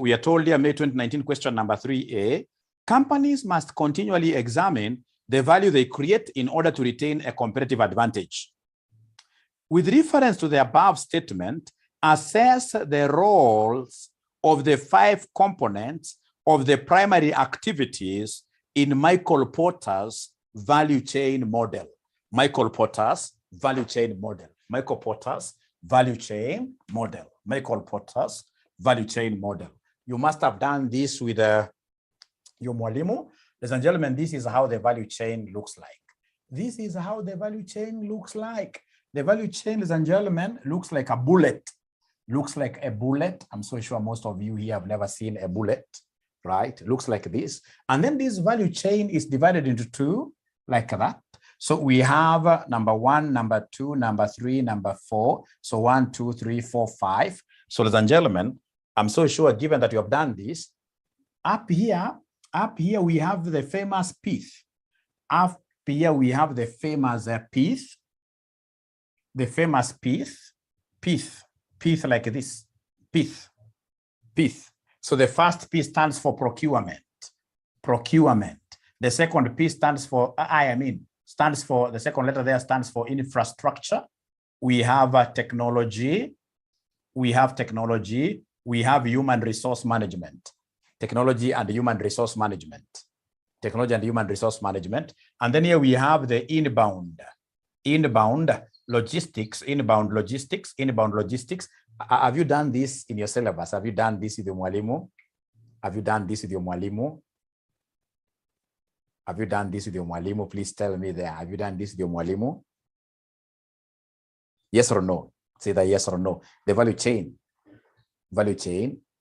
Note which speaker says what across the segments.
Speaker 1: we are told here, May 2019, question number 3A, companies must continually examine the value they create in order to retain a competitive advantage. With reference to the above statement, assess the roles of the 5 components of the primary activities in Michael Porter's value chain model. Michael Porter's value chain model. Michael Porter's value chain model. Michael Porter's value chain model. You must have done this with your mwalimu. Ladies and gentlemen, this is how the value chain looks like. This is how the value chain looks like. The value chain, ladies and gentlemen, looks like a bullet. Looks like a bullet. I'm so sure most of you here have never seen a bullet, right? Looks like this. And then this value chain is divided into 2, like that. So we have number 1, number 2, number 3, number 4. So 1, 2, 3, 4, 5. So ladies and gentlemen, I'm so sure, given that you have done this, up here we have the famous pith. Up here we have the famous pith. The famous pith like this, pith. So the first P stands for procurement. The second P stands for, the second letter there stands for infrastructure. We have technology. We have human resource management. Technology and human resource management. And then here we have the inbound logistics. Have you done this in your syllabus? Have you done this with your mwalimu? Please tell me there. Have you done this with your mwalimu? Yes or no? Say that yes or no. The value chain.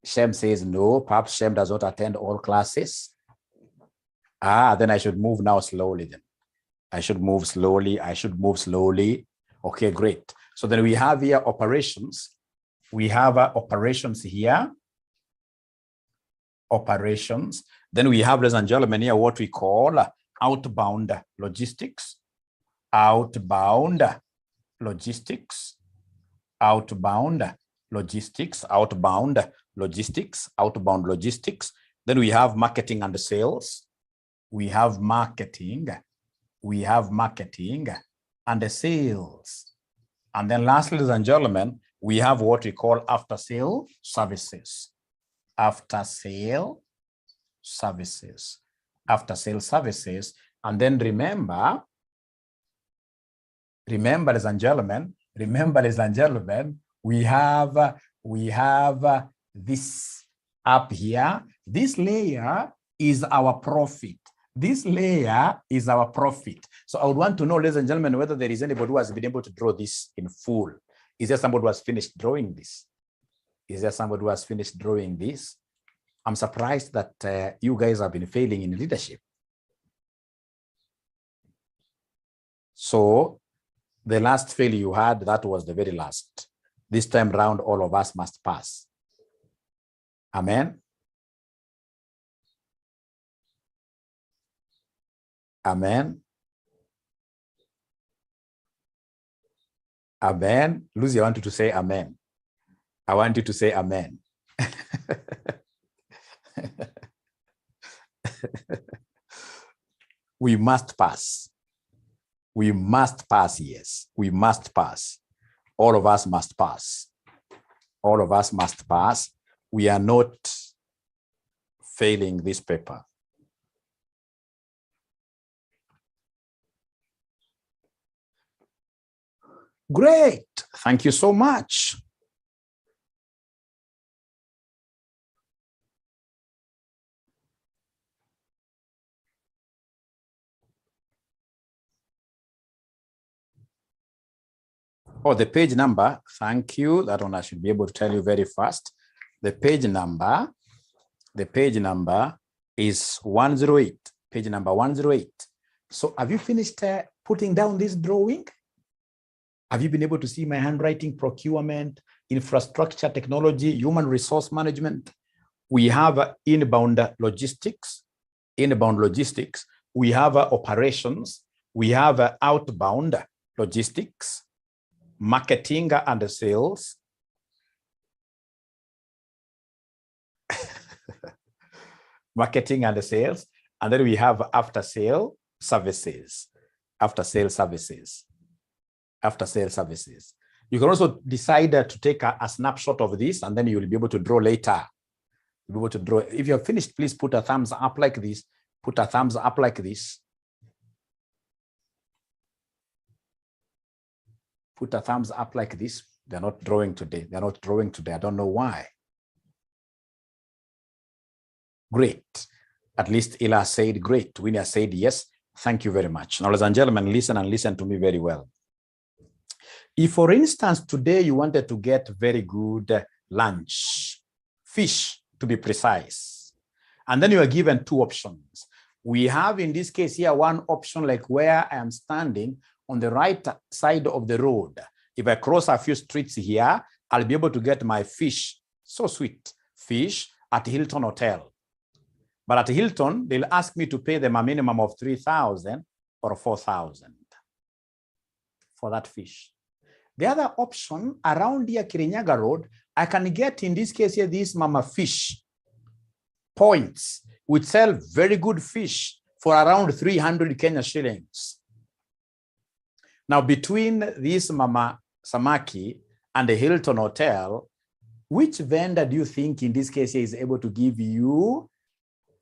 Speaker 1: Shem says no. Perhaps Shem does not attend all classes. Then I should move now slowly then. I should move slowly. Okay, great. So then we have here operations. We have operations here. Then we have, ladies and gentlemen, here what we call outbound logistics. Outbound logistics. Then we have marketing and sales. We have marketing and the sales. And then lastly, ladies and gentlemen, we have what we call after-sale services. After-sale services. And then remember, ladies and gentlemen, we have this up here. This layer is our profit. So I would want to know, ladies and gentlemen, whether there is anybody who has been able to draw this in full. Is there somebody who has finished drawing this? I'm surprised that you guys have been failing in leadership. So the last fail you had, that was the very last. This time round, all of us must pass. Amen. Lucy, I want you to say amen. I want you to say amen. We must pass. Yes, we must pass. All of us must pass. We are not failing this paper. Great. Thank you so much. Oh, the page number. Thank you. That one I should be able to tell you very fast. The page number is 108. Page number 108. So have you finished putting down this drawing? Have you been able to see my handwriting? Procurement, infrastructure, technology, human resource management. We have inbound logistics. We have operations. We have outbound logistics, marketing and sales. Marketing and sales. And then we have after-sale services. After-sale services. After-sale services. You can also decide to take a snapshot of this, and then you will be able to draw later. You'll be able to draw. If you're finished, please put a thumbs up like this. Put a thumbs up like this. Put a thumbs up like this. They're not drawing today. They're not drawing today. I don't know why. Great. At least Ila said great. Winnie said yes. Thank you very much. Now, ladies and gentlemen, listen and listen to me very well. If, for instance, today you wanted to get very good lunch, fish to be precise, and then you are given two options. We have, in this case here, one option like where I am standing on the right side of the road. If I cross a few streets here, I'll be able to get my fish, so sweet, fish at Hilton Hotel. But at Hilton, they'll ask me to pay them a minimum of 3,000 or 4,000 for that fish. The other option around here, Kirinyaga Road, I can get, in this case here, these mama fish points, which sell very good fish for around 300 Kenya shillings. Now, between this mama samaki and the Hilton Hotel, which vendor do you think in this case here is able to give you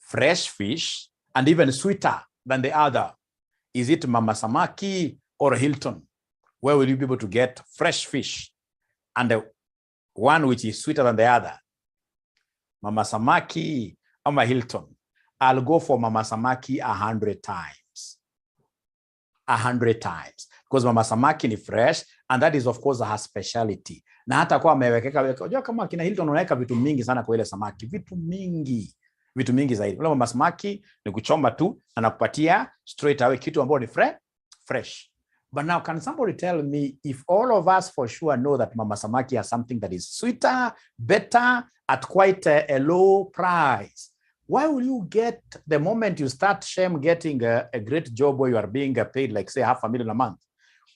Speaker 1: fresh fish and even sweeter than the other? Is it mama samaki or Hilton? Where will you be able to get fresh fish and the one which is sweeter than the other? Mama samaki or my Hilton? I'll go for mama samaki 100 times. 100 times. Because mama samaki ni fresh, and that is of course her speciality. Na hata kwa amewekeka, unajua kama kina Hilton unaweka vitu mingi sana kwa ile samaki, vitu mingi zaidi. Ule mama samaki ni kuchomba tu na nakupatia straight away kitu ambacho ni fresh. But now, can somebody tell me if all of us for sure know that mama samaki has something that is sweeter, better, at quite a low price? Why will you get, the moment you start getting a great job where you are being paid like say $500,000 a month,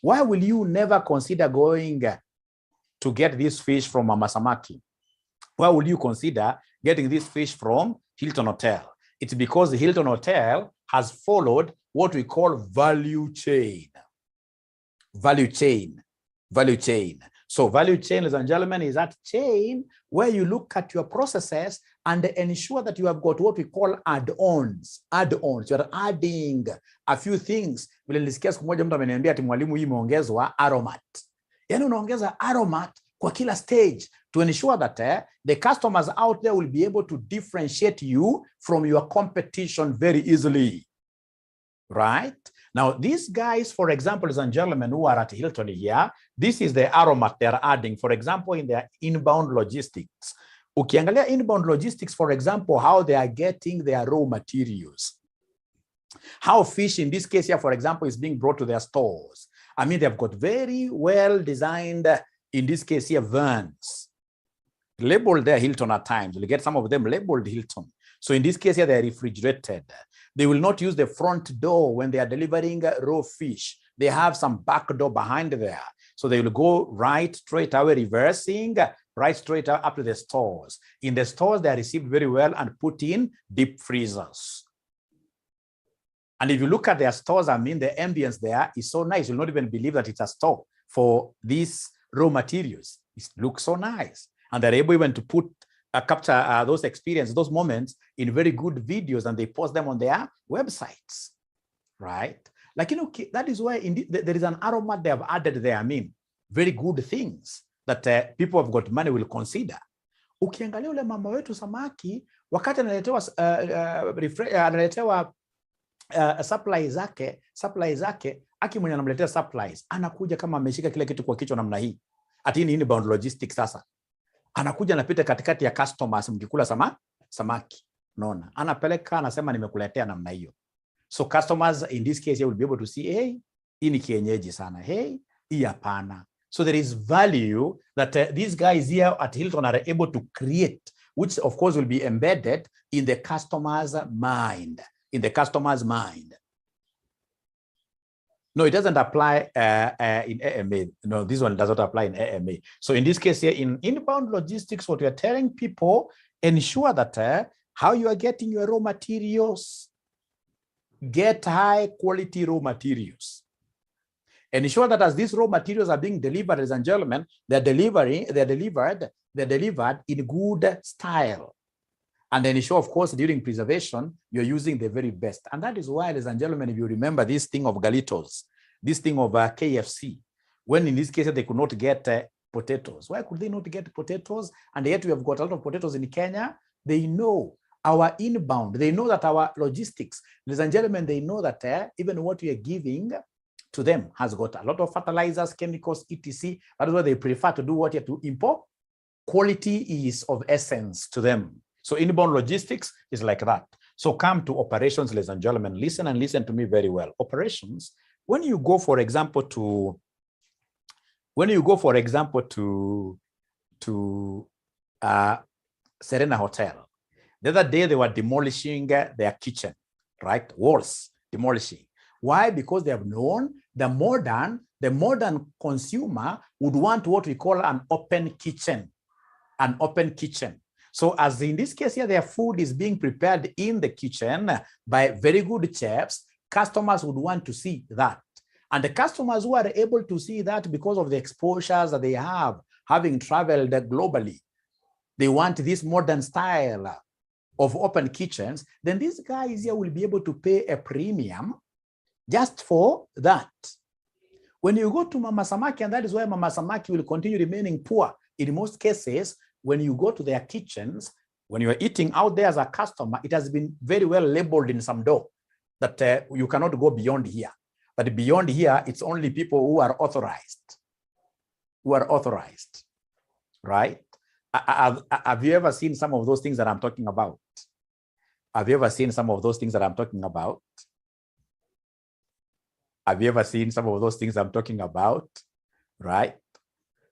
Speaker 1: why will you never consider going to get this fish from mama samaki? Why will you consider getting this fish from Hilton Hotel? It's because the Hilton Hotel has followed what we call value chain. Value chain. So value chain, ladies and gentlemen, is that chain where you look at your processes and ensure that you have got what we call add-ons. Add-ons. You are adding a few things. Vile nilisikia siku moja mtu ameniambia ati mwalimu hii imeongezwa aromat. Yaani unaongeza aromat kwa kila stage to ensure that the customers out there will be able to differentiate you from your competition very easily. Right? Now, these guys, for example, ladies and gentlemen, who are at Hilton here, this is the aromat they're adding, for example, in their inbound logistics. Ukiangalia inbound logistics, for example, how they are getting their raw materials. How fish, in this case here, for example, is being brought to their stores. I mean, they've got very well designed, in this case here, vans. Labeled there Hilton at times. You'll get some of them labeled Hilton. So in this case here, they're refrigerated. They will not use the front door when they are delivering raw fish. They have some back door behind there. So they will go right straight away, reversing, right straight up to the stores. In the stores, they are received very well and put in deep freezers. And if you look at their stores, I mean, the ambience there is so nice. You'll not even believe that it's a store for these raw materials. It looks so nice. And they're able even to put capture those experiences, those moments in very good videos, and they post them on their websites, right? Like, you know, that is why there is an aromat they have added there. I mean, very good things that people have got money will consider. Ukiangalia ule mama wetu samaki, wakati analetewa supply zake, aki mwenye anamletea supplies, anakuja kama ameshika kile kitu kwa kichwa namna hii. Ati ni inbound logistics sasa. Anakuja anapita katikati ya customers mkikula samaki. Unaona? Anapeleka anasema nimekuletea namna hiyo. So customers in this case will be able to see, hey, hii ni kienyeji sana. Hey, hii hapana. So there is value that these guys here at Hilton are able to create, which of course will be embedded in the customer's mind. In the customer's mind. No, it doesn't apply in AMA. No, this one does not apply in AMA. So in this case here, in inbound logistics, what we are telling people, ensure that how you are getting your raw materials. Get high quality raw materials. Ensure that as these raw materials are being delivered, ladies and gentlemen, they're delivered in good style. And then ensure, of course, during preservation, you're using the very best. And that is why, ladies and gentlemen, if you remember this thing of Galitos, this thing of KFC, when in this case they could not get potatoes. Why could they not get potatoes? And yet we have got a lot of potatoes in Kenya. They know our inbound. They know that our logistics, ladies and gentlemen, they know that even what we are giving to them has got a lot of fertilizers, chemicals, etc. That is why they prefer to do what you have to import. Quality is of essence to them. So inbound logistics is like that. So come to operations, ladies and gentlemen. Listen and listen to me very well. Operations, when you go, for example, to Serena Hotel, the other day they were demolishing their kitchen, right? Walls, demolishing. Why? Because they have known the modern consumer would want what we call an open kitchen, an open kitchen. So as in this case here, their food is being prepared in the kitchen by very good chefs. Customers would want to see that. And the customers who are able to see that because of the exposures that they have, having traveled globally, they want this modern style of open kitchens, then these guys here will be able to pay a premium just for that. When you go to Mama Samaki, and that is why Mama Samaki will continue remaining poor in most cases, when you go to their kitchens, when you are eating out there as a customer, it has been very well labeled in some door that you cannot go beyond here. But beyond here, it's only people who are authorized, right? Have you ever seen some of those things that I'm talking about? Have you ever seen some of those things that I'm talking about? Have you ever seen some of those things I'm talking about, right?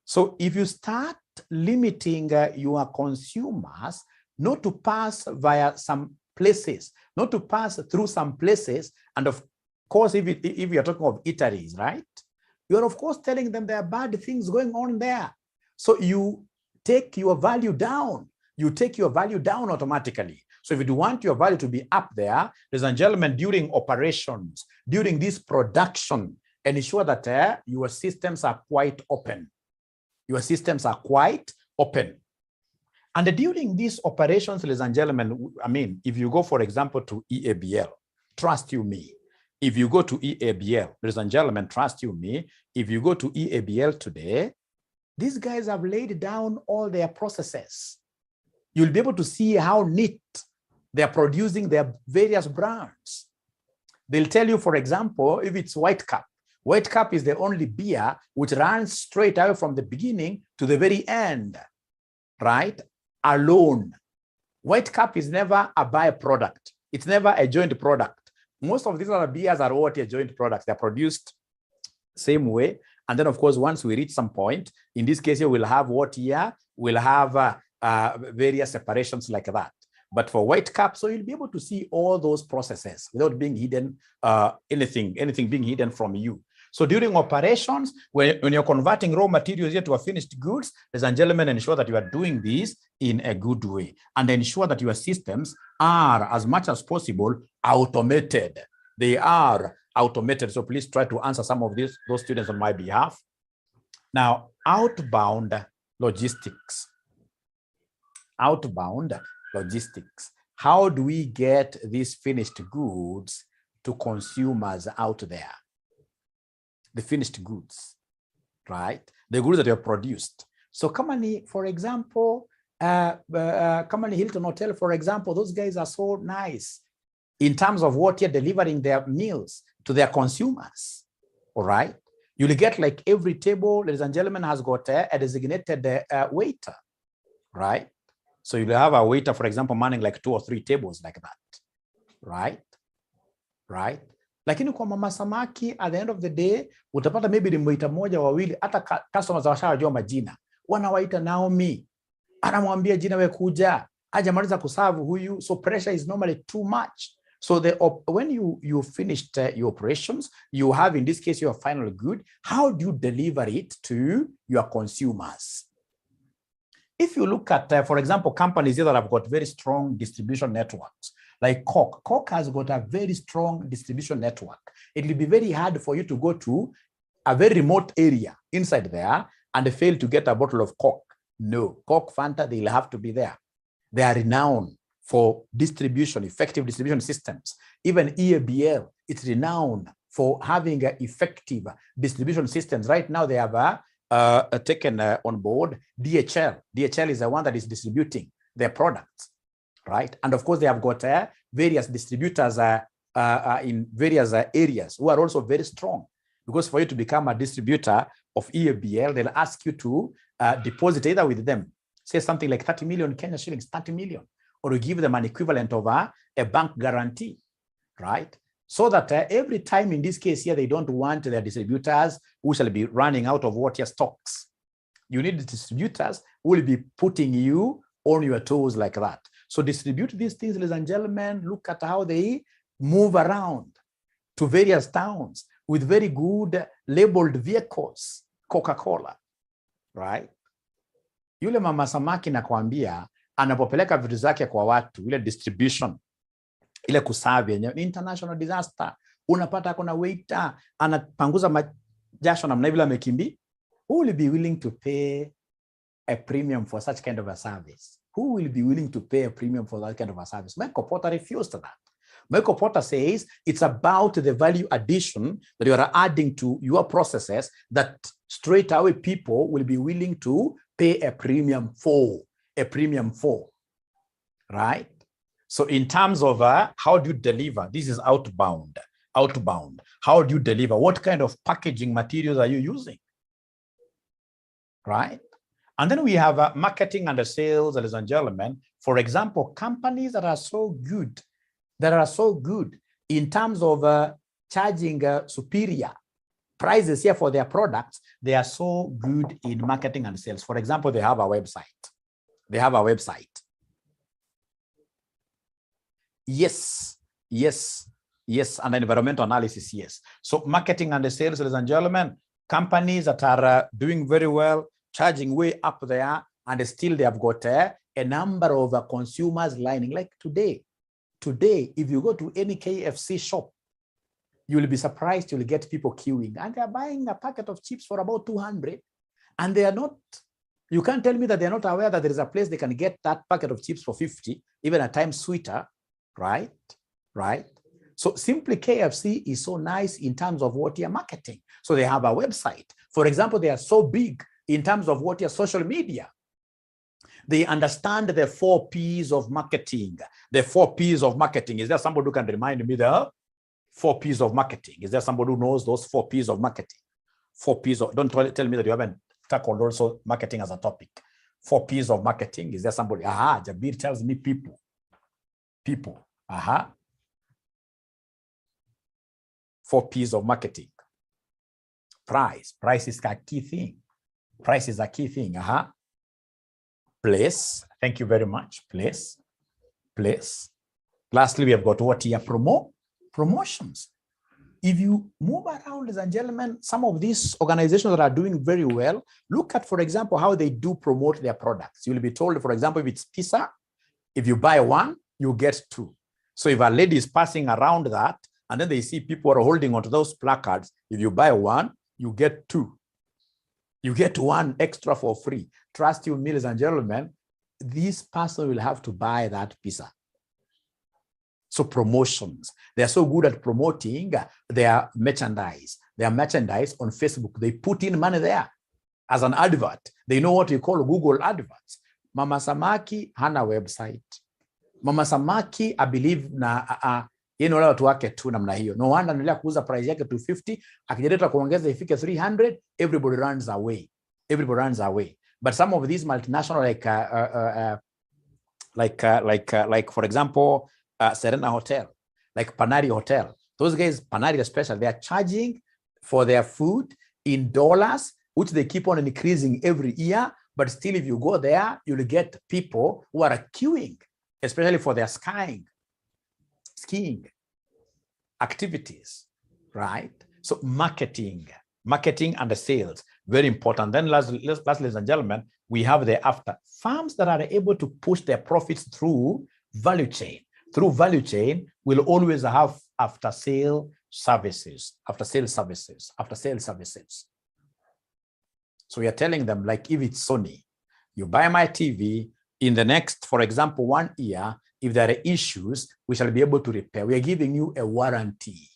Speaker 1: So if you start limiting your consumers not to pass via some places, not to pass through some places, and of course, if you're talking of eateries, right? You're of course telling them there are bad things going on there. So you take your value down. You take your value down automatically. So if you want your value to be up there, ladies and gentlemen, during operations, during this production, ensure that your systems are quite open. Your systems are quite open. And during these operations, ladies and gentlemen, I mean, if you go, for example, to EABL, trust you me. If you go to EABL, ladies and gentlemen, trust you me, if you go to EABL today, these guys have laid down all their processes. You'll be able to see how neat they're producing their various brands. They'll tell you, for example, if it's White Cup. White Cup is the only beer which runs straight out from the beginning to the very end, right? Alone. White Cup is never a byproduct. It's never a joint product. Most of these other beers are what are joint products. They're produced same way. And then, of course, once we reach some point, in this case, we'll have what here? We'll have various separations like that. But for White Cup, so you'll be able to see all those processes without being hidden, anything being hidden from you. So during operations, when you're converting raw materials here to a finished goods, ladies and gentlemen, ensure that you are doing this in a good way and ensure that your systems are, as much as possible, automated. They are automated. So please try to answer some of those students on my behalf. Now, outbound logistics. Outbound logistics. How do we get these finished goods to consumers out there? The finished goods, right? The goods that are produced. So company, for example, company Hilton Hotel, for example, those guys are so nice in terms of what you're delivering their meals to their consumers, all right? You'll get like every table, ladies and gentlemen, has got a designated waiter, right? So you'll have a waiter, for example, manning like 2 or 3 tables like that, right? Right? Lakini kwa Mama Samaki, at the end of the day, utapata maybe ni mwita moja wawili, hata customers washajua majina. Wanawaita Naomi, anamwambia jina we kuja, hajamaliza kuserve huyu, so pressure is normally too much. So when you finished your operations, you have, in this case, your final good. How do you deliver it to your consumers? If you look at, for example, companies here that have got very strong distribution networks, like Coke. Coke has got a very strong distribution network. It will be very hard for you to go to a very remote area inside there and fail to get a bottle of Coke. No, Coke, Fanta, they'll have to be there. They are renowned for distribution, effective distribution systems. Even EABL, it's renowned for having effective distribution systems. Right now, they have taken on board DHL. DHL is the one that is distributing their products, right? And of course, they have got various distributors in various areas who are also very strong. Because for you to become a distributor of EABL, they'll ask you to deposit either with them, say something like 30 million Kenya shillings, 30 million, or you give them an equivalent of a bank guarantee, right? So that every time in this case here, they don't want their distributors who shall be running out of what your stocks. You need distributors who will be putting you on your toes like that. So distribute these things, ladies and gentlemen. Look at how they move around to various towns with very good labeled vehicles, Coca-Cola, right? Yule mama samaki nakwambia, anapopeleka vitu zake kwa watu, ile distribution, ile kusavi yenyewe ni international disaster. Unapata kuna waiter anapanguza majasho namna vile amekimbi. Who will be willing to pay a premium for such kind of a service? Who will be willing to pay a premium for that kind of a service? Michael Porter refused that. Michael Porter says it's about the value addition that you are adding to your processes that straight away people will be willing to pay a premium for, right? So in terms of how do you deliver, this is outbound. How do you deliver? What kind of packaging materials are you using, right? And then we have marketing and sales, ladies and gentlemen. For example, companies that are so good in terms of charging superior prices here for their products, they are so good in marketing and sales. For example, they have a website. Yes, and environmental analysis, yes. So marketing and sales, ladies and gentlemen, companies that are doing very well, charging way up there, and still they have got a number of consumers lining. Like today, if you go to any KFC shop, you will be surprised, you'll get people queuing, and they're buying a packet of chips for about 200, and they are not, you can't tell me that they're not aware that there is a place they can get that packet of chips for 50, even at times sweeter, right? So simply KFC is so nice in terms of what you're marketing. So they have a website. For example, they are so big in terms of what your social media. They understand the 4 P's of marketing. The 4 P's of marketing. Is there somebody who can remind me the 4 P's of marketing? Is there somebody who knows those 4 P's of marketing? 4 P's of, don't tell me that you haven't tackled also marketing as a topic. 4 P's of marketing. Is there somebody? Aha, Jabir tells me people. Aha. 4 P's of marketing. Price is a key thing. Price is a key thing. Aha. Place. Thank you very much. Place. Lastly, we have got what here? Promotions. If you move around, ladies and gentlemen, some of these organizations that are doing very well, look at, for example, how they do promote their products. You'll be told, for example, if it's pizza, if you buy 1, you get 2. So if a lady is passing around that, and then they see people are holding onto those placards, if you buy 1, you get 2. You get 1 extra for free. Trust you, ladies and gentlemen, this person will have to buy that pizza. So promotions, they are so good at promoting their merchandise. Their merchandise on Facebook, they put in money there as an advert. They know what you call Google adverts. Mama Samaki hana website. Mama Samaki, I believe na wala watu wake tu namna hiyo. No wonder anaendelea kuuza price yake 250, akijaribu kuongeza ifike 300, everybody runs away. But some of these multinational like for example, Serena Hotel, like Panari Hotel. Those guys, Panari especially, they are charging for their food in dollars, which they keep on increasing every year. But still, if you go there, you'll get people who are queuing, especially for their skiing activities, right? So marketing and the sales, Very important. Then lastly, ladies and gentlemen, we have the after. Firms that are able to push their profits through value chain. Through value chain, will always have after-sale services, after-sale services, after-sale services. So we are telling them, like if it's Sony, you buy my TV, in the next, for example, 1 year, if there are issues, we shall be able to repair. We are giving you a warranty.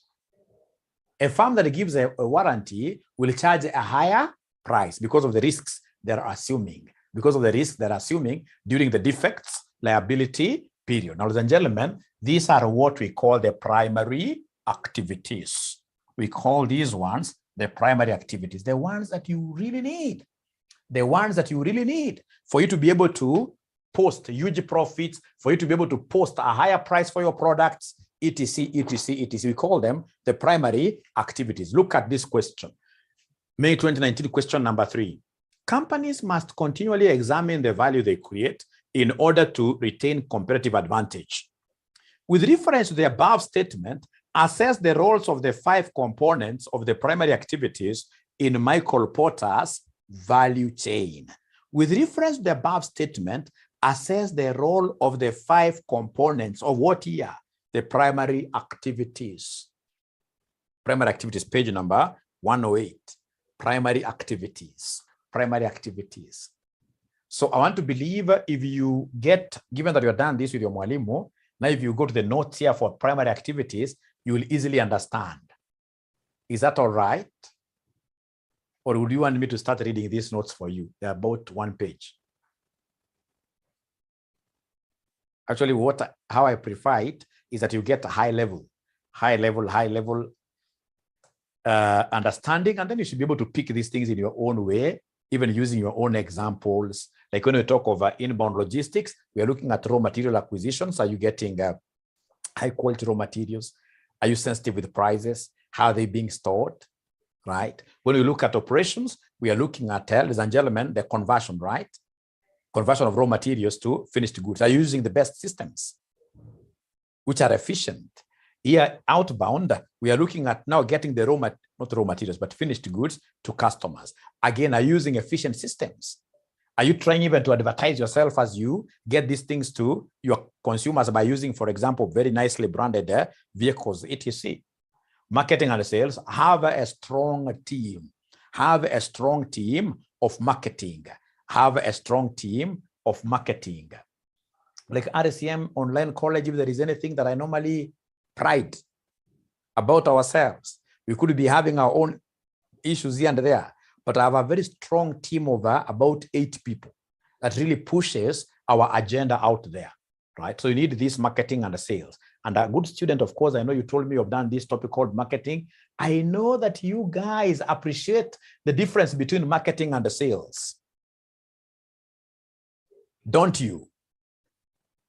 Speaker 1: A firm that gives a warranty will charge a higher price because of the risks they're assuming, because of the risk they're assuming during the defects liability period. Now, ladies and gentlemen, these are what we call the primary activities. We call these ones the primary activities, the ones that you really need, the ones that you really need for you to be able to post huge profits, for you to be able to post a higher price for your products, etc., etc., etc. We call them the primary activities. Look at this question. May 2019 question number 3. Companies must continually examine the value they create in order to retain competitive advantage. With reference to the above statement, assess the roles of the 5 components of the primary activities in Michael Porter's value chain. With reference to the above statement, assess the role of the 5 components of what here? The primary activities. Primary activities, page number 108. Primary activities. Primary activities. So I want to believe if you get, given that you've done this with your mwalimu, now if you go to the notes here for primary activities, you will easily understand. Is that all right? Or would you want me to start reading these notes for you? They're about 1 page. Actually, how I prefer it is that you get a high level understanding, and then you should be able to pick these things in your own way, even using your own examples. Like when we talk of inbound logistics, we are looking at raw material acquisitions. Are you getting high quality raw materials? Are you sensitive with prices? How are they being stored? Right? When we look at operations, we are looking at, ladies and gentlemen, the conversion, right? Conversion of raw materials to finished goods. Are you using the best systems which are efficient? Here, outbound, we are looking at now getting the not raw materials, but finished goods to customers. Again, are you using efficient systems? Are you trying even to advertise yourself as you get these things to your consumers by using, for example, very nicely branded vehicles, etc.? Marketing and sales, have a strong team. Have a strong team of marketing. Have a strong team of marketing. Like RCM Online College, if there is anything that I normally pride about ourselves, we could be having our own issues here and there, but I have a very strong team of about 8 people that really pushes our agenda out there, right? So you need this marketing and the sales. And a good student, of course, I know you told me you've done this topic called marketing. I know that you guys appreciate the difference between marketing and the sales. Don't you?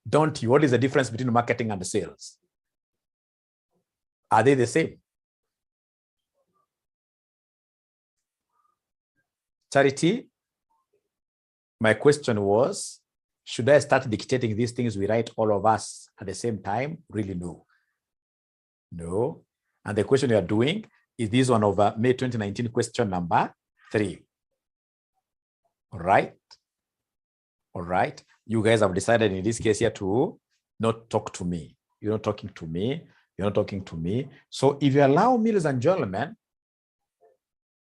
Speaker 1: Don't you? What is the difference between marketing and the sales? Are they the same? Charity, my question was, should I start dictating these things we write all of us at the same time? Really, no. No. And the question you are doing is this one of May 2019 question number 3. All right. All right. You guys have decided in this case here to not talk to me. You're not talking to me. You're not talking to me. So if you allow me, ladies and gentlemen,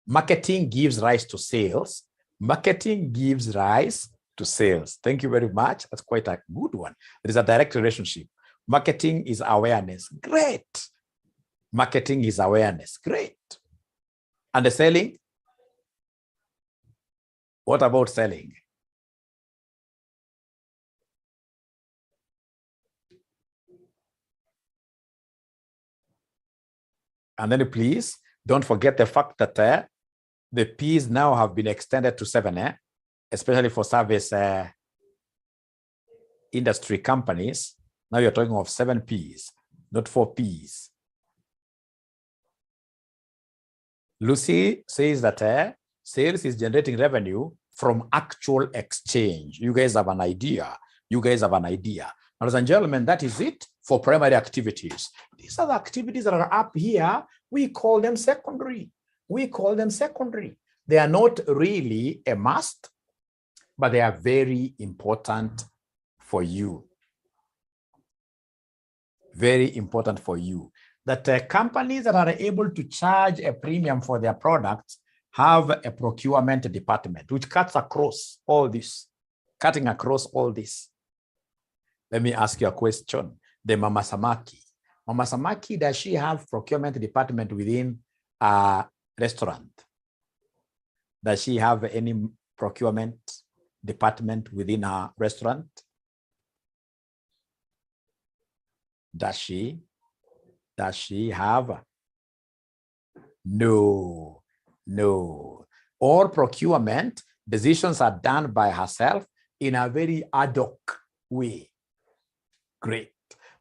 Speaker 1: marketing gives rise to sales. Marketing gives rise to sales. Thank you very much. That's quite a good one. There is a direct relationship. Marketing is awareness. Great. Marketing is awareness. Great. And the selling? What about selling? And then please don't forget the fact that the P's now have been extended to 7, especially for service industry companies. Now you're talking of 7 P's, not 4 P's. Lucy says that sales is generating revenue from actual exchange. You guys have an idea. You guys have an idea. Ladies and gentlemen, that is it for primary activities. These are the activities that are up here. We call them secondary. We call them secondary. They are not really a must, but they are very important for you. Very important for you. That companies that are able to charge a premium for their products have a procurement department, which cuts across all this, cutting across all this. Let me ask you a question. The Mama Samaki. Mama Samaki, does she have procurement department within a restaurant? Does she have any procurement department within her restaurant? Does she have? No. All procurement decisions are done by herself in a very ad hoc way. Great.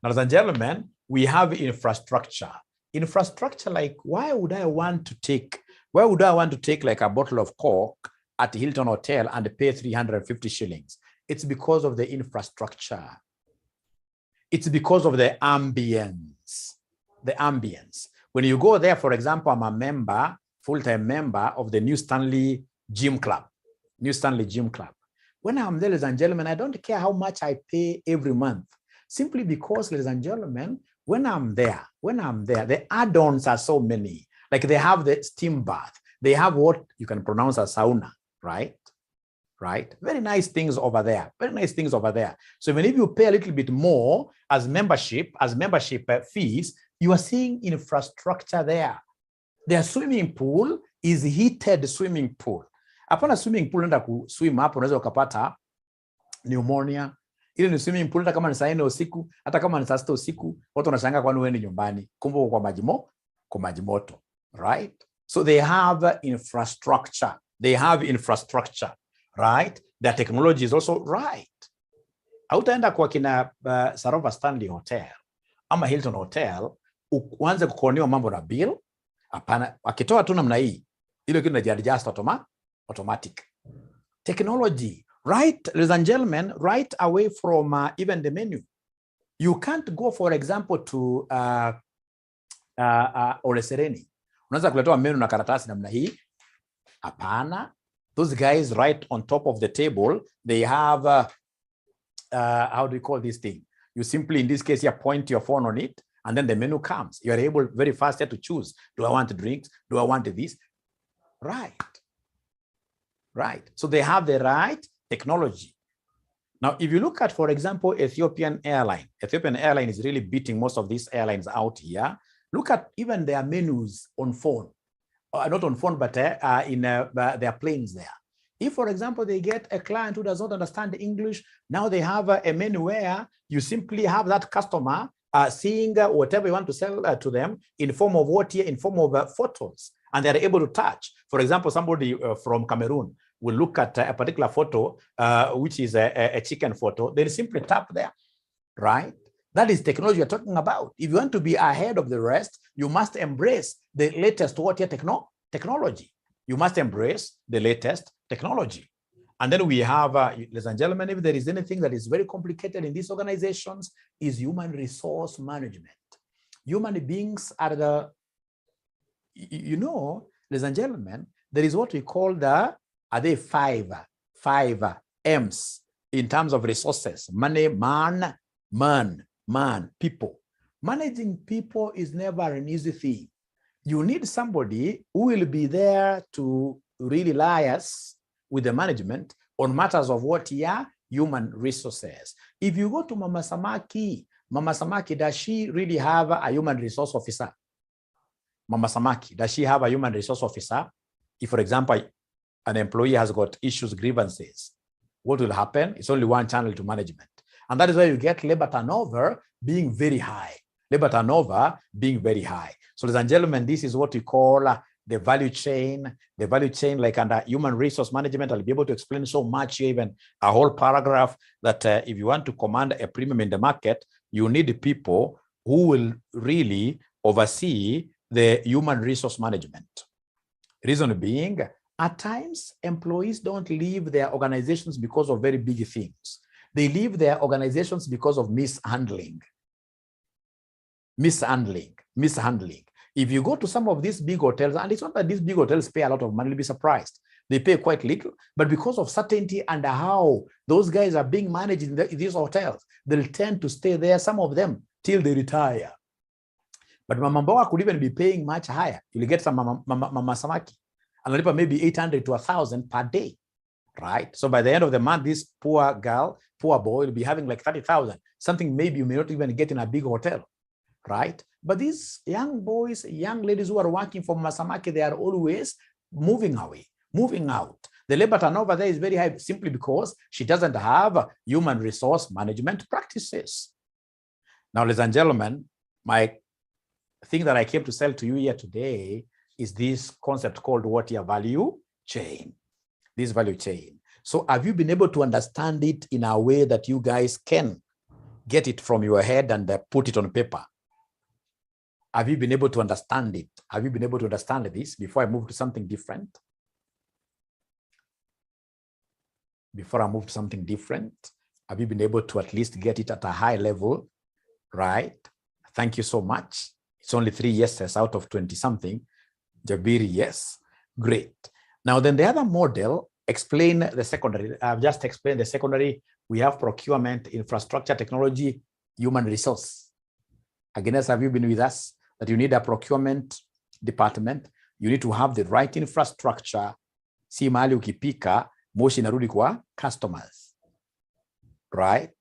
Speaker 1: Ladies and gentlemen, we have infrastructure. Infrastructure, like why would I want to take like a bottle of Coke at the Hilton Hotel and pay 350 shillings? It's because of the infrastructure. It's because of the ambience. The ambience. When you go there, for example, I'm a member, full-time member of the New Stanley Gym Club. New Stanley Gym Club. When I'm there, ladies and gentlemen, I don't care how much I pay every month. Simply because, ladies and gentlemen, when I'm there, the add-ons are so many. Like they have the steam bath. They have what you can pronounce as sauna, right? Right? Very nice things over there. Very nice things over there. So even if you pay a little bit more as membership fees, you are seeing infrastructure there. Their swimming pool is heated swimming pool. Hapana swimming pool nenda kuswim hapo unaweza ukapata pneumonia. Ile ni swimming pool hata kama ni saa 4 usiku, hata kama ni saa 6 usiku, watu wanashangaa kwani wewe ni nyumbani. Kumbe kwa maji moto, right? So they have infrastructure. They have infrastructure, right? Their technology is also right. Hautaenda kwa kina Sarova Stanley Hotel ama Hilton Hotel uanze kukonewa mambo na bill. Hapana, akitoa tu namna hii, ile kitu inajiadjust automatic. Technology, right, ladies and gentlemen, right away from even the menu. You can't go, for example, to Ole Sereni. Unaweza kuletewa menu na karatasi namna hii. Hapana. Those guys right on top of the table, they have, how do you call this thing? You simply, in this case, you point your phone on it, and then the menu comes. You are able very fast to choose. Do I want drinks? Do I want this? Right. Right. So they have the right technology. Now, if you look at, for example, Ethiopian Airline is really beating most of these airlines out here. Look at even their menus on phone. Not on phone, but in their planes there. If, for example, they get a client who does not understand English, now they have a menu where you simply have that customer seeing whatever you want to sell to them in form of what here, in form of photos, and they're able to touch. For example, somebody from Cameroon will look at a particular photo, which is a chicken photo. They simply tap there, right? That is technology you're talking about. If you want to be ahead of the rest, you must embrace the latest technology. You must embrace the latest technology. And then we have, ladies and gentlemen, if there is anything that is very complicated in these organizations, is human resource management. Human beings are the, you know, ladies and gentlemen, there is what we call the, are they five M's in terms of resources: money, man, people. Managing people is never an easy thing. You need somebody who will be there to really liaise with the management on matters of what here, human resources. If you go to Mama Samaki, does she really have a human resource officer? Mama Samaki, does she have a human resource officer? If, for example, an employee has got issues, grievances, what will happen? It's only one channel to management. And that is why you get labor turnover being very high. Labor turnover being very high. So, ladies and gentlemen, this is what we call the value chain. The value chain, like under human resource management, I'll be able to explain so much, even a whole paragraph, that if you want to command a premium in the market, you need people who will really oversee the human resource management. Reason being, at times, employees don't leave their organizations because of very big things. They leave their organizations because of mishandling. If you go to some of these big hotels, and it's not that these big hotels pay a lot of money, you'll be surprised. They pay quite little, but because of certainty and how those guys are being managed in these hotels, they'll tend to stay there, some of them, till they retire. But Mama Mboga could even be paying much higher. You'll get some Mama Samaki, and maybe 800 to 1,000 per day, right? So by the end of the month, this poor girl, poor boy will be having like 30,000, something maybe you may not even get in a big hotel, right? But these young boys, young ladies who are working for Mama Samaki, they are always moving away, moving out. The labor turnover there is very high simply because she doesn't have human resource management practices. Now, ladies and gentlemen, my thing that I came to sell to you here today is this concept called what your value chain, this value chain. So have you been able to understand it in a way that you guys can get it from your head and put it on paper? Have you been able to understand it? Have you been able to understand this before I move to something different? Before I move to something different, have you been able to at least get it at a high level, right? Thank you so much. It's only 3 yeses out of 20 something. Jabiri, yes, great. Now then the other model, explain the secondary. I've just explained the secondary. We have procurement, infrastructure, technology, human resource. Again, have you been with us? That you need a procurement department. You need to have the right infrastructure. Si mahali ukipika, moshi inarudi kwa customers, right?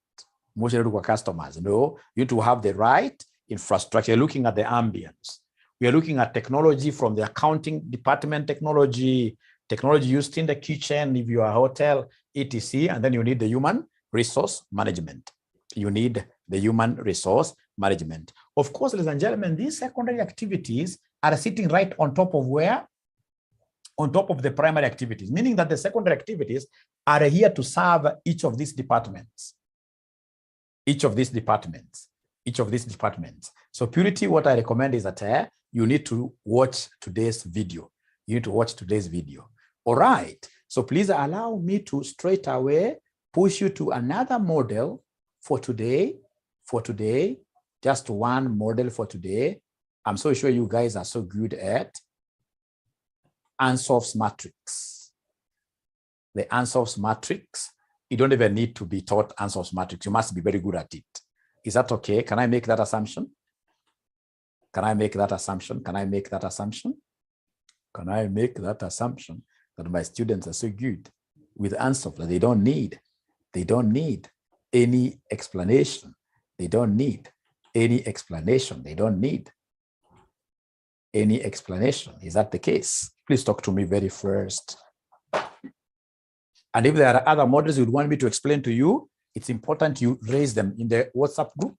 Speaker 1: Moshi inarudi kwa customers. No, you need to have the right infrastructure. You're looking at the ambience. We are looking at technology from the accounting department, technology used in the kitchen, if you are a hotel, etc. And then you need the human resource management. You need the human resource management. Of course, ladies and gentlemen, these secondary activities are sitting right on top of where? On top of the primary activities, meaning that the secondary activities are here to serve each of these departments. Each of these departments. So Purity, what I recommend is that you need to watch today's video. You need to watch today's video. All right. So please allow me to straight away push you to another model for today. Just one model for today. I'm so sure you guys are so good at Ansof's matrix. The Ansof's matrix, you don't even need to be taught Ansof's matrix. You must be very good at it. Is that okay? Can I make that assumption? Can I make that assumption that my students are so good with Ansof that they don't need any explanation. They don't need any explanation. Is that the case? Please talk to me very first. And if there are other models you would want me to explain to you, it's important you raise them in the WhatsApp group,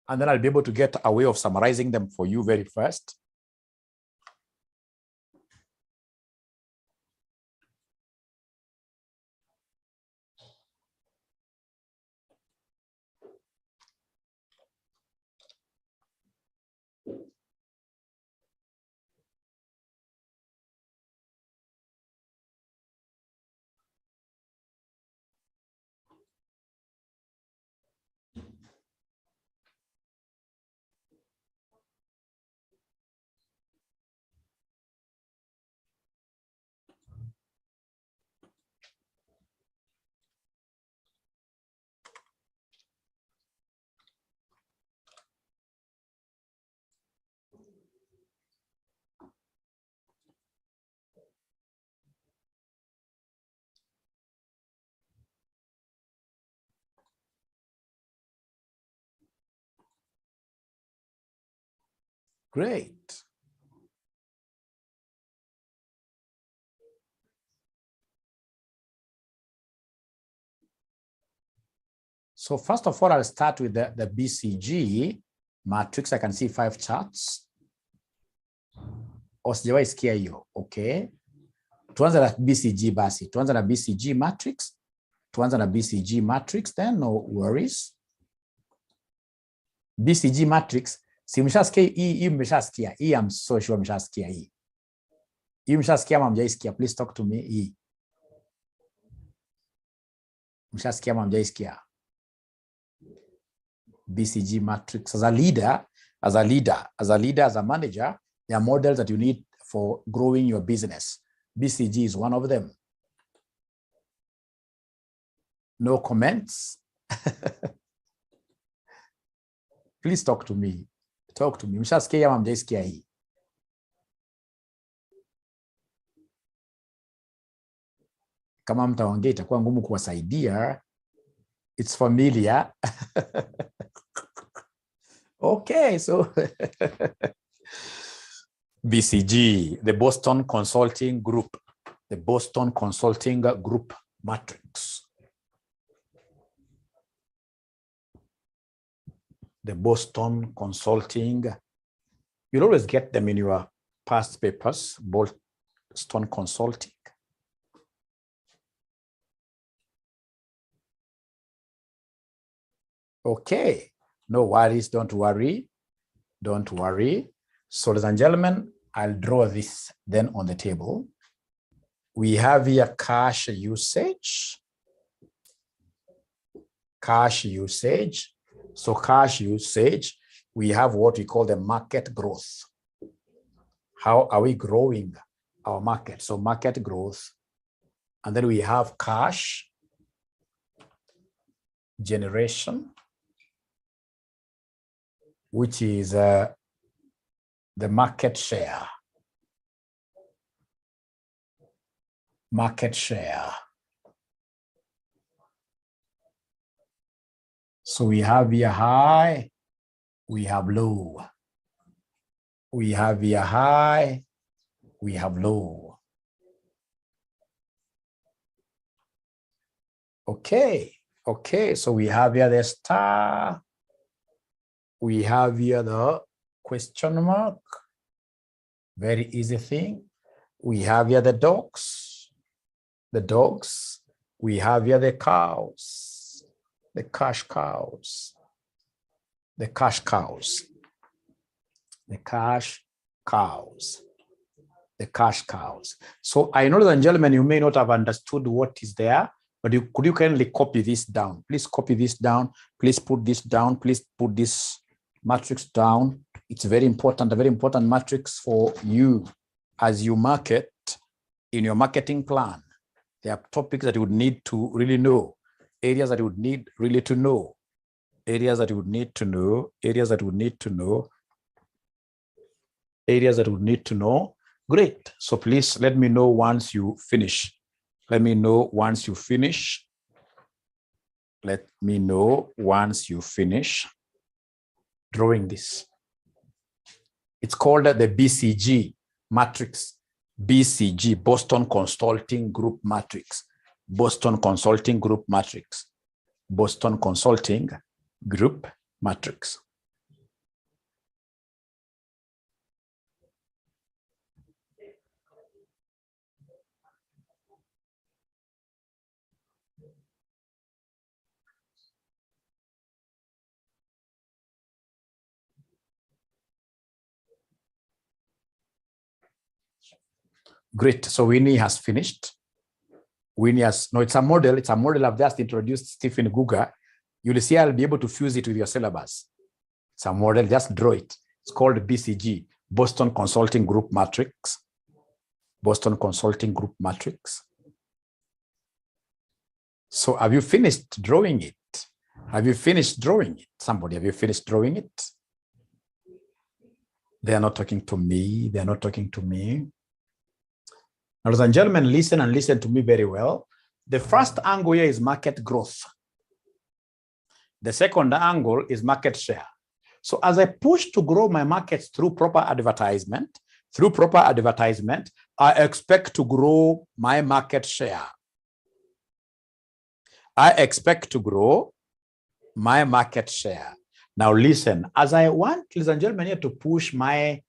Speaker 1: and then I'll be able to get a way of summarizing them for you very first. Great. So first of all, I'll start with the BCG matrix. I can see 5 charts. Sijawahi sikia hiyo. Okay. Tuanze na BCG basi. Tuanze na BCG matrix. Then no worries. BCG matrix. Si mshasikia hii mshasikia. Hii I'm so sure mshasikia hii. Hii mshasikia ama mjaisikia? Please talk to me. Hii. Mshasikia ama mjaisikia? BCG matrix. As a leader, as a manager, There are models that you need for growing your business. BCG is one of them. No comments? Please talk to me. Talk to me. Mshasikia ama mjaisikia hii? Kama mtaongea itakuwa ngumu kuwasaidia. It's familiar. Okay, so BCG, the Boston Consulting Group, the Boston Consulting Group matrix. The Boston Consulting, you'll always get them in your past papers, Boston Consulting. Okay, no worries, don't worry, don't worry. So ladies and gentlemen, I'll draw this then on the table. We have here cash usage. Cash usage. So cash usage, we have what we call the market growth. How are we growing our market? So market growth. And then we have cash generation, which is the market share. Market share. So we have here high, we have low. We have here high, we have low. Okay, okay, so we have here the star. We have here the question mark. Very easy thing. We have here the dogs. The dogs. We have here the cows. The cash cows. The cash cows. The cash cows. The cash cows. So I know, ladies and gentlemen, you may not have understood what is there, but could you kindly copy this down? Please copy this down. Please put this down. Please put this matrix down. It's very important, a very important matrix for you as you market in your marketing plan. There are topics that you would need to really know, areas that you would need really to know, areas that you would need to know, areas that you would need to know, areas that you would need to know. Great. So please let me know once you finish. Let me know once you finish. Let me know once you finish drawing this. It's called the BCG matrix. BCG, Boston Consulting Group matrix. Boston Consulting Group matrix. Boston Consulting Group matrix. Great. So Winnie has finished. Winnie has, no, it's a model. It's a model I've just introduced Stephen Guga. You'll see I'll be able to fuse it with your syllabus. It's a model, just draw it. It's called BCG, Boston Consulting Group Matrix. Boston Consulting Group Matrix. So have you finished drawing it? Have you finished drawing it? Somebody, have you finished drawing it? They are not talking to me. They are not talking to me. Now, ladies and gentlemen, listen and listen to me very well. The first angle here is market growth. The second angle is market share. So as I push to grow my markets through proper advertisement, I expect to grow my market share. I expect to grow my market share. Now listen, as I want, ladies and gentlemen, here to push my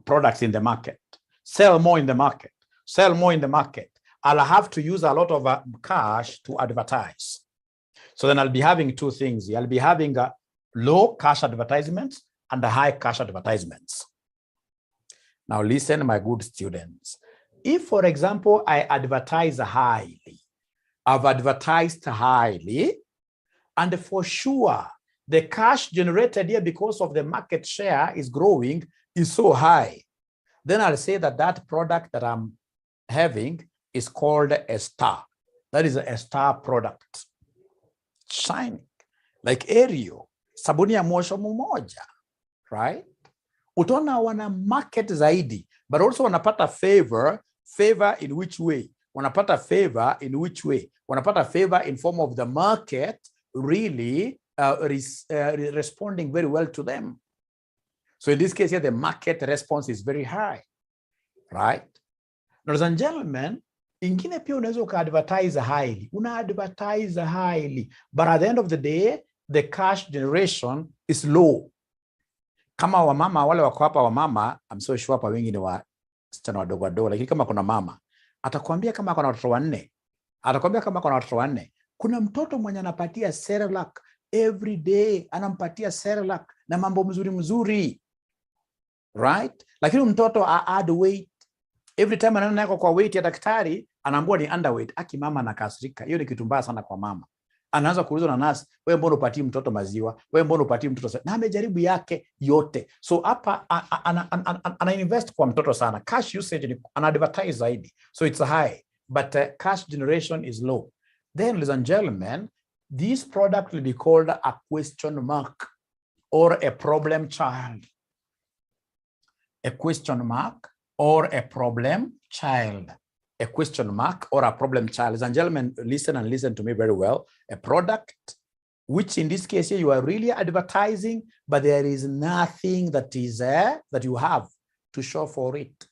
Speaker 1: products in the market, sell more in the market, sell more in the market, I'll have to use a lot of cash to advertise. So then I'll be having two things. I'll be having low cash advertisements and high cash advertisements. Now listen, my good students. If, for example, I advertise highly, I've advertised highly, and for sure, the cash generated here because of the market share is growing is so high. then I'll say that that product that I'm having is called a star. That is a star product. Shining. Like Ariel, sabuni ya mwosho mmoja, right? Utaona wana market zaidi, but also wanapata favor in which way? Wanapata favor in which way? Wanapata favor in form of the market really responding very well to them. So in this case here, the market response is very high, right? Ladies and gentlemen, ingine pia unaweza uka-advertise highly. Una-advertise highly, but at the end of the day, the cash generation is low. Kama wamama wale wako hapa wamama, I'm so sure hapa wengi ni wasichana wadogo wadogo, lakini kama kuna mama, atakwambia kama kuna watoto wanne. Atakwambia kama kuna watoto wanne. Kuna mtoto mwenye anapatia Cerelac every day, anampatia Cerelac na mambo mzuri. Right? Lakini mtoto add weight. Every time anaenda kwa weight ya daktari, anaambiwa ni underweight. Aki mama anakasirika. Hiyo ni kitu mbaya sana kwa mama. Anaanza kuulizwa na nurse, wewe mbona upatii mtoto maziwa? Wewe mbona upatii mtoto? Na amejaribu yake yote. So hapa ana invest kwa mtoto sana. Cash usage ana advertise zaidi. So it's high, but cash generation is low. Then, ladies and gentlemen, this product will be called a question mark or a problem child. A question mark or a problem child. A question mark or a problem child. Ladies and gentlemen, listen and listen to me very well. A product, which in this case here, you are really advertising, but there is nothing that is there that you have to show for it.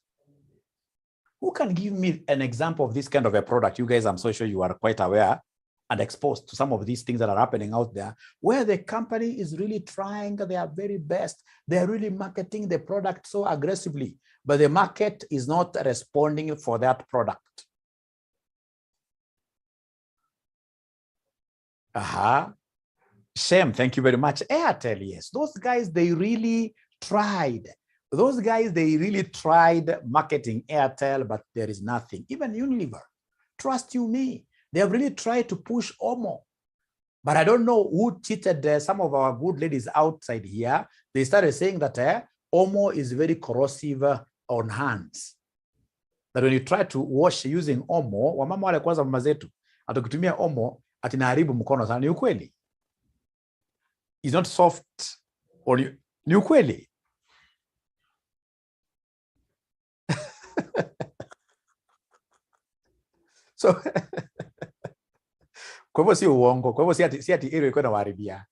Speaker 1: Who can give me an example of this kind of a product? You guys, I'm so sure you are quite aware and exposed to some of these things that are happening out there, where the company is really trying their very best. They're really marketing the product so aggressively, but the market is not responding for that product. Shame, thank you very much. Airtel, yes. Those guys, they really tried. Those guys, they really tried marketing Airtel, but there is nothing. Even Unilever, trust you me, they have really tried to push Omo. But I don't know who cheated some of our good ladies outside here. They started saying that Omo is very corrosive on hands. That when you try to wash using Omo, wamama wale kwanza mama zetu, atakutumia Omo, atinaharibu mkono sana. Ni ukweli? It's not soft on you. Ni ukweli? So, kwa hivyo si uongo. Kwa hivyo si ati ile ilikuwa inawaharibia.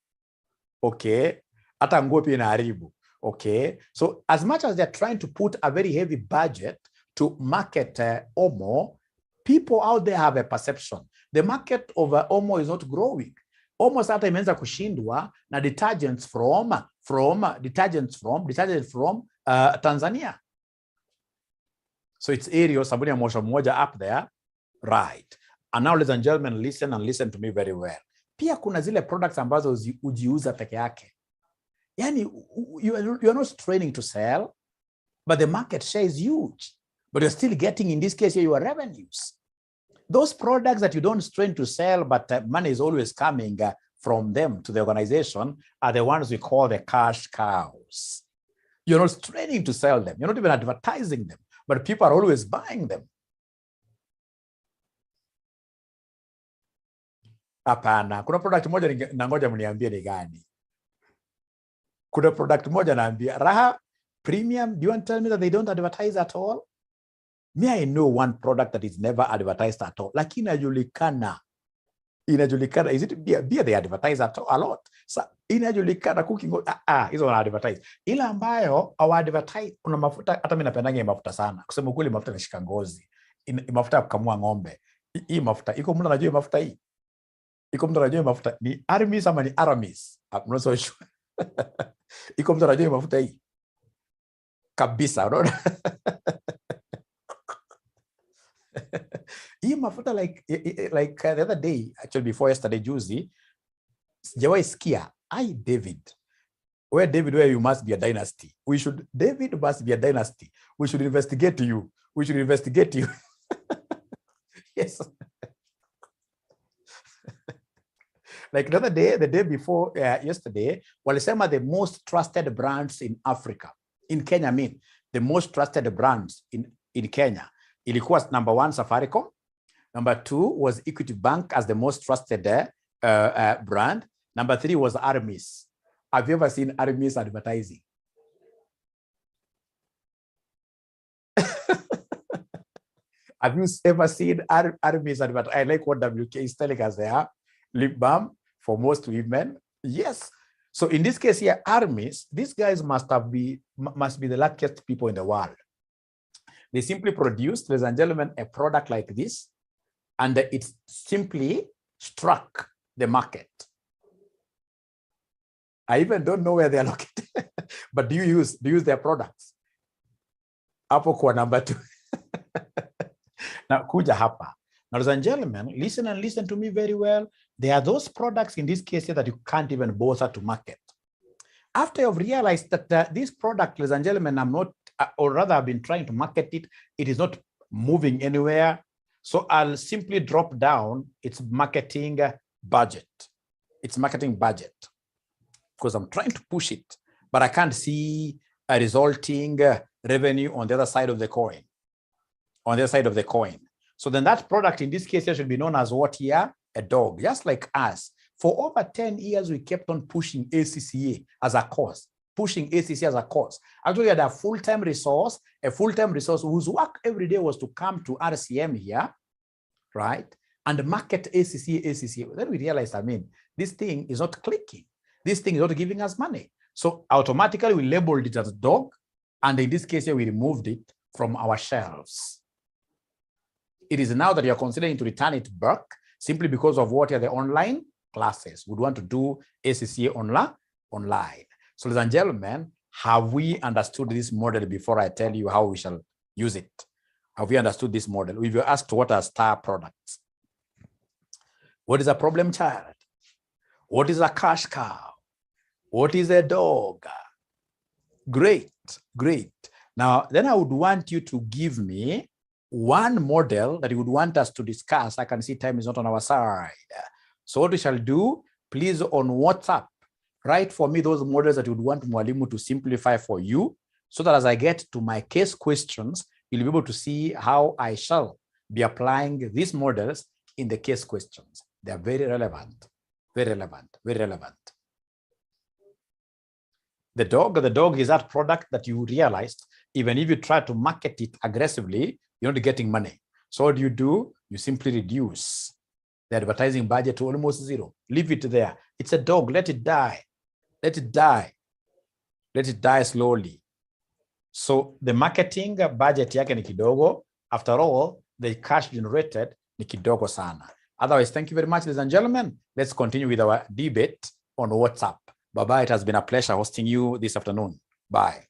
Speaker 1: Okay. Hata nguo pia inaharibu. Okay. So as much as they're trying to put a very heavy budget to market Omo, people out there have a perception. The market of Omo is not growing. Omo sasa imeanza kushindwa na detergents from Tanzania. So it's Ariel, sabuni ya mwosho mmoja up there. Right. And now, ladies and gentlemen, listen and listen to me very well. Pia kuna zile products ambazo ujiuza peke yake. Yani, you are not training to sell, but the market share is huge. But you're still getting, in this case, your revenues. Those products that you don't train to sell, but money is always coming from them to the organization, are the ones we call the cash cows. You're not training to sell them. You're not even advertising them, but people are always buying them. Hapana, kuna product moja nangoja mniambie ni gani. Kuna product moja naambia, Raha Premium, do you want to tell me that they don't advertise at all? Me, I know one product that is never advertised at all. Lakini inajulikana. Inajulikana. Is it beer? Beer they advertise a lot. So, inajulikana cooking. Hizo wana advertise. Ila ambayo awa advertise, kuna mafuta, hata mimi napendanga mafuta sana. Kusema ukweli mafuta yanashika ngozi. Mafuta ya kukamua ng'ombe. Hii mafuta, iko mtu anajua mafuta hii? Iko mtu anajua mafuta ni Aramis ama ni Aramis? I'm not so sure. Iko mtu anajua mafuta hii? Kabisa, unaona? Hii mafuta like the other day, actually before yesterday, juzi, sijawahi sikia, David, where you must be a dynasty. David must be a dynasty. We should investigate you. We should investigate you. Yes. Like the other day, the day before yesterday, walisema the most trusted brands in Africa, in Kenya, the most trusted brands in Kenya. Ilikuwa number 1, Safaricom. Number 2 was Equity Bank as the most trusted brand. Number 3 was Armis. Have you ever seen Armis advertising? Have you ever seen Armis advertising? I like what WK is telling us there. Lip balm for most women. Yes. So in this case here, Armis, these guys must be the luckiest people in the world. They simply produced, ladies and gentlemen, a product like this, and it simply struck the market. I even don't know where they are located, but do you use their products? Hapo kwa number 2. Now, kuja hapa. Now, ladies and gentlemen, listen to me very well. There are those products in this case here that you can't even bother to market. After you've realized that this product, ladies and gentlemen, I'm not, or rather I've been trying to market it, it is not moving anywhere. So I'll simply drop down its marketing budget. It's marketing budget because I'm trying to push it, but I can't see a resulting revenue on the other side of the coin. On the other side of the coin. So then that product in this case here should be known as what here? A dog, just like us. For over 10 years, we kept on pushing ACCA as a course, pushing ACCA as a course. Actually, we had a full-time resource whose work every day was to come to RCM here, right? And market ACCA. Then we realized, this thing is not clicking. This thing is not giving us money. So automatically we labeled it as a dog. And in this case here, we removed it from our shelves. It is now that you're considering to return it back simply because of what are the online classes. We want to do ACCA online. So ladies and gentlemen, have we understood this model before I tell you how we shall use it? Have we understood this model? We were asked what are star products. What is a problem child? What is a cash cow? What is a dog? Great. Now, then I would want you to give me one model that you would want us to discuss. I can see time is not on our side. So what we shall do, please on WhatsApp, write for me those models that you would want Mwalimu to simplify for you, so that as I get to my case questions, you'll be able to see how I shall be applying these models in the case questions. They are very relevant, very relevant, very relevant. The dog is that product that you realized, even if you try to market it aggressively, you're not getting money. So what do? You simply reduce the advertising budget to almost zero. Leave it there. It's a dog. Let it die. Let it die. Let it die slowly. So the marketing budget yake ni kidogo. After all, the cash generated ni kidogo sana. Otherwise, thank you very much, ladies and gentlemen. Let's continue with our debate on WhatsApp. Bye-bye. It has been a pleasure hosting you this afternoon. Bye.